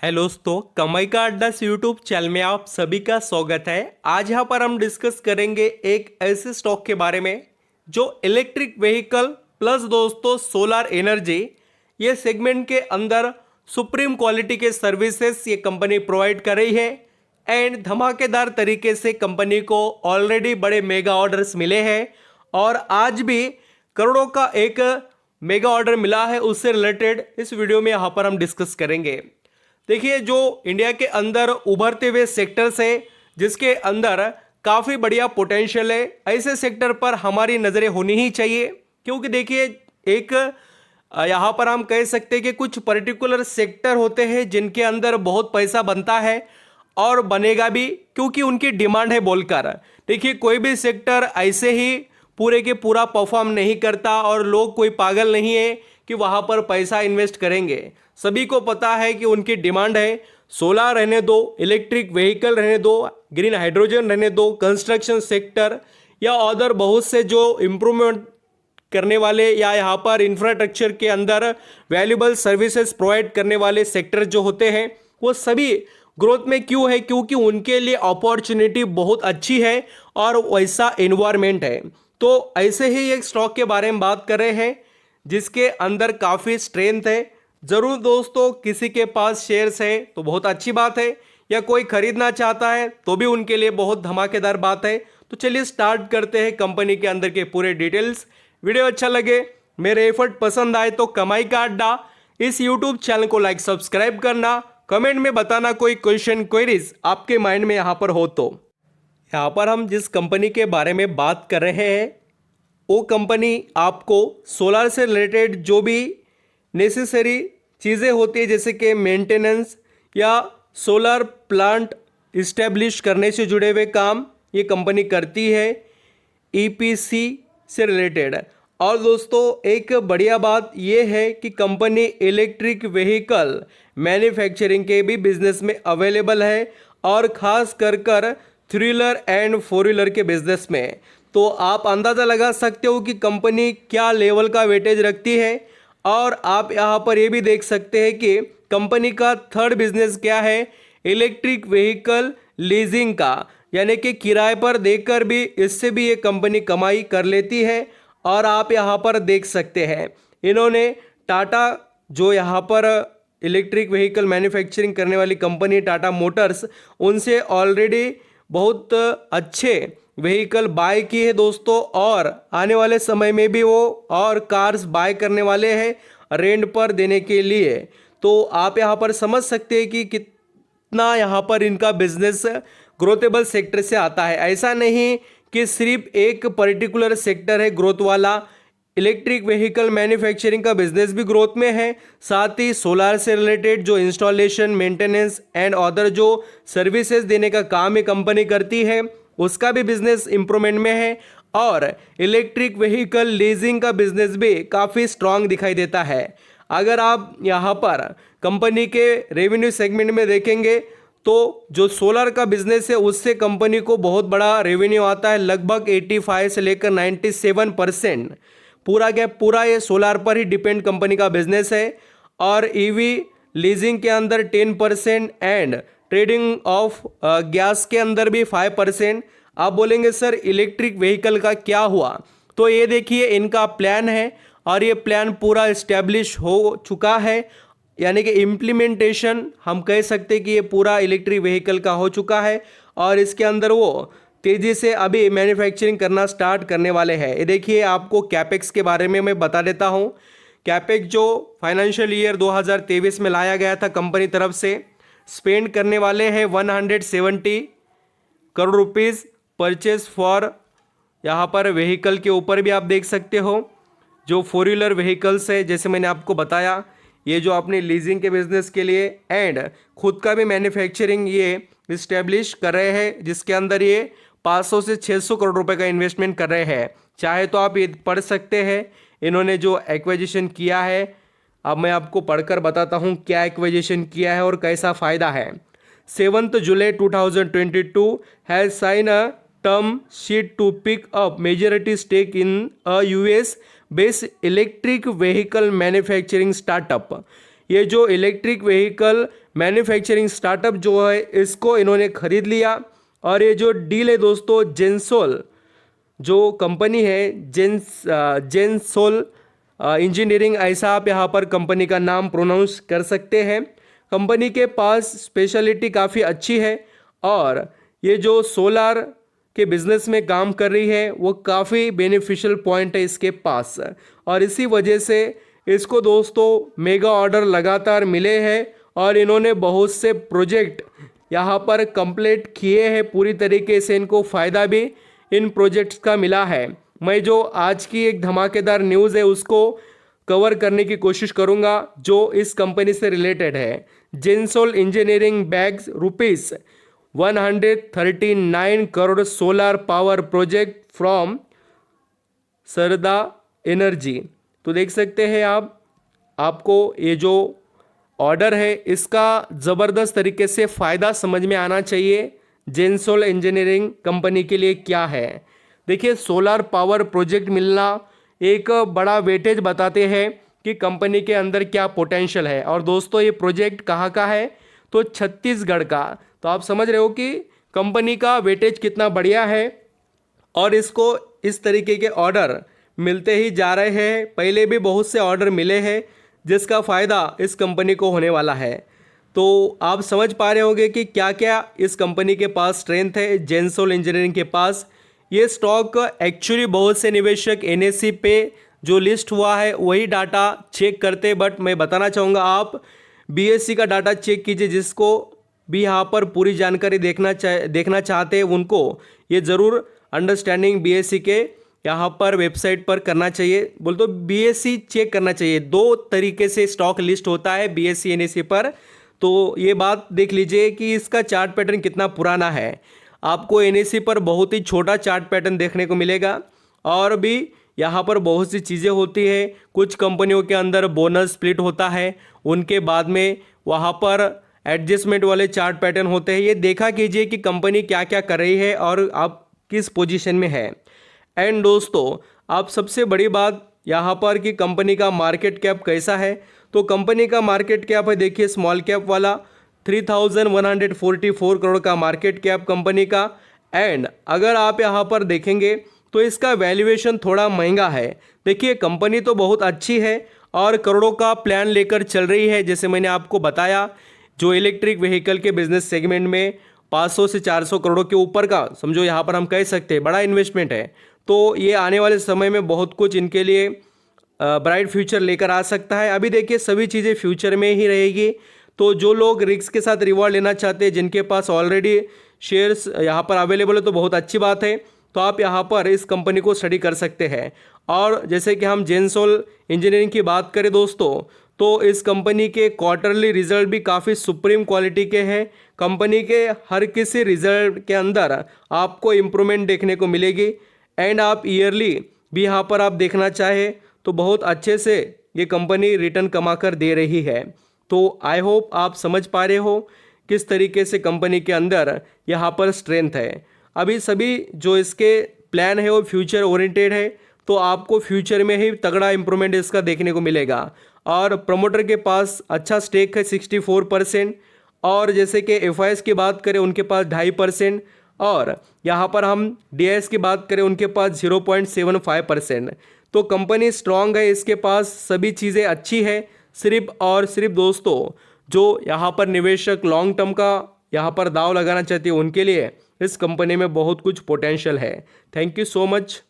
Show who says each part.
Speaker 1: Hello दोस्तों, कमाई का अड्डा से यूट्यूब चैनल में आप सभी का स्वागत है। आज यहाँ पर हम डिस्कस करेंगे एक ऐसे स्टॉक के बारे में जो इलेक्ट्रिक व्हीकल प्लस दोस्तों सोलर एनर्जी ये सेगमेंट के अंदर सुप्रीम क्वालिटी के सर्विसेज ये कंपनी प्रोवाइड कर रही है। एंड धमाकेदार तरीके से कंपनी को ऑलरेडी बड़े मेगा ऑर्डर्स मिले हैं और आज भी करोड़ों का एक मेगा ऑर्डर मिला है। उससे रिलेटेड इस वीडियो में यहाँ पर हम डिस्कस करेंगे। देखिए, जो इंडिया के अंदर उभरते हुए सेक्टर्स हैं जिसके अंदर काफ़ी बढ़िया पोटेंशियल है, ऐसे सेक्टर पर हमारी नज़रें होनी ही चाहिए। क्योंकि देखिए, एक यहाँ पर हम कह सकते हैं कि कुछ पर्टिकुलर सेक्टर होते हैं जिनके अंदर बहुत पैसा बनता है और बनेगा भी, क्योंकि उनकी डिमांड है बोलकर। देखिए, कोई भी सेक्टर ऐसे ही पूरे के पूरा परफॉर्म नहीं करता और लोग कोई पागल नहीं है कि वहाँ पर पैसा इन्वेस्ट करेंगे। सभी को पता है कि उनकी डिमांड है। सोलर रहने दो, इलेक्ट्रिक व्हीकल रहने दो, ग्रीन हाइड्रोजन रहने दो, कंस्ट्रक्शन सेक्टर या अदर बहुत से जो इम्प्रूवमेंट करने वाले या यहाँ पर इंफ्रास्ट्रक्चर के अंदर वैल्यूबल सर्विसेज प्रोवाइड करने वाले सेक्टर जो होते हैं वो सभी ग्रोथ में क्यों है? क्योंकि उनके लिए अपॉर्चुनिटी बहुत अच्छी है और वैसा एनवायरनमेंट है। तो ऐसे ही एक स्टॉक के बारे में बात कर रहे हैं जिसके अंदर काफ़ी स्ट्रेंथ है। ज़रूर दोस्तों, किसी के पास शेयर्स है तो बहुत अच्छी बात है, या कोई खरीदना चाहता है तो भी उनके लिए बहुत धमाकेदार बात है। तो चलिए स्टार्ट करते हैं कंपनी के अंदर के पूरे डिटेल्स। वीडियो अच्छा लगे, मेरे एफर्ट पसंद आए तो कमाई का अड्डा इस यूट्यूब चैनल को लाइक सब्सक्राइब करना, कमेंट में बताना कोई क्वेश्चन क्वेरीज आपके माइंड में यहाँ पर हो। तो यहाँ पर हम जिस कंपनी के बारे में बात कर रहे हैं वो कंपनी आपको सोलर से रिलेटेड जो भी नेसेसरी चीज़ें होती है जैसे कि मेंटेनेंस या सोलर प्लांट इस्टेब्लिश करने से जुड़े हुए काम ये कंपनी करती है, ईपीसी से रिलेटेड। और दोस्तों, एक बढ़िया बात ये है कि कंपनी इलेक्ट्रिक व्हीकल मैन्युफैक्चरिंग के भी बिजनेस में अवेलेबल है और ख़ास कर three wheeler and four wheeler के बिजनेस में। तो आप अंदाज़ा लगा सकते हो कि कंपनी क्या लेवल का वेटेज रखती है। और आप यहाँ पर ये भी देख सकते हैं कि कंपनी का थर्ड बिजनेस क्या है, इलेक्ट्रिक व्हीकल लीजिंग का, यानी कि किराए पर देकर भी इससे भी ये कंपनी कमाई कर लेती है। और आप यहाँ पर देख सकते हैं इन्होंने टाटा, जो यहाँ पर इलेक्ट्रिक व्हीकल मैन्युफैक्चरिंग करने वाली कंपनी टाटा मोटर्स, उनसे ऑलरेडी बहुत अच्छे व्हीकल बाय की है दोस्तों। और आने वाले समय में भी वो और कार्स बाय करने वाले हैं रेंट पर देने के लिए। तो आप यहाँ पर समझ सकते हैं कि कितना यहाँ पर इनका बिजनेस ग्रोथेबल सेक्टर से आता है। ऐसा नहीं कि सिर्फ एक पर्टिकुलर सेक्टर है ग्रोथ वाला, इलेक्ट्रिक व्हीकल मैन्युफैक्चरिंग का बिजनेस भी ग्रोथ में है। साथ ही सोलार से रिलेटेड जो इंस्टॉलेशन, मेंटेनेंस एंड अदर जो सर्विसेज देने का काम ये कंपनी करती है उसका भी बिजनेस इंप्रूवमेंट में है। और इलेक्ट्रिक व्हीकल लीजिंग का बिजनेस भी काफ़ी स्ट्रांग दिखाई देता है। अगर आप यहाँ पर कंपनी के रेवेन्यू सेगमेंट में देखेंगे तो जो सोलर का बिजनेस है उससे कंपनी को बहुत बड़ा रेवेन्यू आता है, लगभग 85 से लेकर 97%। पूरा ये सोलार पर ही डिपेंड कंपनी का बिजनेस है। और ईवी लीजिंग के अंदर 10% एंड ट्रेडिंग ऑफ गैस के अंदर भी 5%। आप बोलेंगे सर इलेक्ट्रिक व्हीकल का क्या हुआ? तो ये देखिए, इनका प्लान है और ये प्लान पूरा इस्टेब्लिश हो चुका है, यानी कि इम्प्लीमेंटेशन हम कह सकते हैं कि ये पूरा इलेक्ट्रिक व्हीकल का हो चुका है। और इसके अंदर वो तेज़ी से अभी मैन्युफैक्चरिंग करना स्टार्ट करने वाले हैं। ये देखिए, आपको कैपेक्स के बारे में मैं बता देता हूँ। कैपेक्स जो फाइनेंशियल ईयर 2023 में लाया गया था कंपनी तरफ से, स्पेंड करने वाले हैं 170 करोड़ रुपीज़ परचेज फॉर, यहाँ पर व्हीकल के ऊपर भी आप देख सकते हो जो फोर व्हीलर व्हीकल्स है, जैसे मैंने आपको बताया, ये जो अपने लीजिंग के बिजनेस के लिए एंड खुद का भी मैन्युफैक्चरिंग ये इस्टेब्लिश कर रहे हैं, जिसके अंदर ये 500 से 600 करोड़ रुपए का इन्वेस्टमेंट कर रहे हैं। चाहे तो आप ये पढ़ सकते हैं इन्होंने जो एक्विजिशन किया है। अब मैं आपको पढ़कर बताता हूँ क्या एक्विजिशन किया है और कैसा फ़ायदा है। 7 July 2022 has sign a term sheet to pick up majority stake in a US based electric vehicle manufacturing startup. ये जो इलेक्ट्रिक व्हीकल मैन्युफैक्चरिंग स्टार्टअप जो है इसको इन्होंने खरीद लिया। और ये जो डील है दोस्तों, जेंसोल जो कंपनी है, जेंसोल इंजीनियरिंग, ऐसा आप यहाँ पर कंपनी का नाम प्रोनाउंस कर सकते हैं। कंपनी के पास स्पेशलिटी काफ़ी अच्छी है और ये जो सोलार के बिजनेस में काम कर रही है वो काफ़ी बेनिफिशियल पॉइंट है इसके पास। और इसी वजह से इसको दोस्तों मेगा ऑर्डर लगातार मिले हैं और इन्होंने बहुत से प्रोजेक्ट यहाँ पर कंप्लीट किए हैं। पूरी तरीके से इनको फ़ायदा भी इन प्रोजेक्ट्स का मिला है। मैं जो आज की एक धमाकेदार न्यूज़ है उसको कवर करने की कोशिश करूँगा जो इस कंपनी से रिलेटेड है। Gensol engineering bags rupees 139 crore solar power project from Sarda energy. तो देख सकते हैं आपको ये जो ऑर्डर है इसका ज़बरदस्त तरीके से फ़ायदा समझ में आना चाहिए। जेंसोल इंजीनियरिंग कंपनी के लिए क्या है, देखिए सोलर पावर प्रोजेक्ट मिलना एक बड़ा वेटेज बताते हैं कि कंपनी के अंदर क्या पोटेंशियल है। और दोस्तों ये प्रोजेक्ट कहाँ का है, तो छत्तीसगढ़ का। तो आप समझ रहे हो कि कंपनी का वेटेज कितना बढ़िया है और इसको इस तरीके के ऑर्डर मिलते ही जा रहे हैं। पहले भी बहुत से ऑर्डर मिले हैं जिसका फ़ायदा इस कंपनी को होने वाला है। तो आप समझ पा रहे होंगे कि क्या क्या इस कंपनी के पास स्ट्रेंथ है जेंसोल इंजीनियरिंग के पास। ये स्टॉक एक्चुअली बहुत से निवेशक एनएससी पे जो लिस्ट हुआ है वही डाटा चेक करते, बट मैं बताना चाहूँगा आप बीएससी का डाटा चेक कीजिए। जिसको भी यहाँ पर पूरी जानकारी देखना चाहते हैं उनको ये ज़रूर अंडरस्टैंडिंग बीएससी के यहाँ पर वेबसाइट पर करना चाहिए। बोल तो बीएससी चेक करना चाहिए। दो तरीके से स्टॉक लिस्ट होता है बीएससी एनएससी पर। तो ये बात देख लीजिए कि इसका चार्ट पैटर्न कितना पुराना है। आपको एनएससी पर बहुत ही छोटा चार्ट पैटर्न देखने को मिलेगा और भी यहाँ पर बहुत सी चीज़ें होती है। कुछ कंपनियों के अंदर बोनस स्प्लिट होता है, उनके बाद में वहाँ पर एडजस्टमेंट वाले चार्ट पैटर्न होते हैं। ये देखा कीजिए कि कंपनी क्या क्या कर रही है और आप किस पोजीशन में है। एंड दोस्तों आप सबसे बड़ी बात यहाँ पर कि कंपनी का मार्केट कैप कैसा है, तो कंपनी का मार्केट कैप है देखिए स्मॉल कैप वाला 3144 करोड़ का मार्केट कैप कंपनी का। एंड अगर आप यहाँ पर देखेंगे तो इसका वैल्यूएशन थोड़ा महंगा है। देखिए कंपनी तो बहुत अच्छी है और करोड़ों का प्लान लेकर चल रही है। जैसे मैंने आपको बताया जो इलेक्ट्रिक व्हीकल के बिजनेस सेगमेंट में 500 से 400 करोड़ के ऊपर का समझो यहाँ पर हम कह सकते हैं बड़ा इन्वेस्टमेंट है। तो ये आने वाले समय में बहुत कुछ इनके लिए ब्राइट फ्यूचर लेकर आ सकता है। अभी देखिए सभी चीज़ें फ्यूचर में ही रहेगी। तो जो लोग रिस्क के साथ रिवॉर्ड लेना चाहते हैं, जिनके पास ऑलरेडी शेयर्स यहाँ पर अवेलेबल है, तो बहुत अच्छी बात है। तो आप यहाँ पर इस कंपनी को स्टडी कर सकते हैं। और जैसे कि हम जेंसोल इंजीनियरिंग की बात करें दोस्तों, तो इस कंपनी के क्वार्टरली रिजल्ट भी काफ़ी सुप्रीम क्वालिटी के हैं। कंपनी के हर किसी रिजल्ट के अंदर आपको इम्प्रूवमेंट देखने को मिलेगी। एंड आप ईयरली भी यहाँ पर आप देखना चाहें तो बहुत अच्छे से ये कंपनी रिटर्न कमा कर दे रही है। तो आई होप आप समझ पा रहे हो किस तरीके से कंपनी के अंदर यहाँ पर स्ट्रेंथ है। अभी सभी जो इसके प्लान है वो फ्यूचर ओरिएंटेड है, तो आपको फ्यूचर में ही तगड़ा इम्प्रूवमेंट इसका देखने को मिलेगा। और प्रमोटर के पास अच्छा स्टेक है 64%। और जैसे कि एफआईएस की बात करें उनके पास 2.5%। और यहाँ पर हम डीआईएस की बात करें उनके पास 0.75%। तो कंपनी स्ट्रांग है, इसके पास सभी चीज़ें अच्छी है। सिर्फ और सिर्फ दोस्तों जो यहाँ पर निवेशक लॉन्ग टर्म का यहाँ पर दाव लगाना चाहते हैं उनके लिए इस कंपनी में बहुत कुछ पोटेंशियल है। Thank you so much.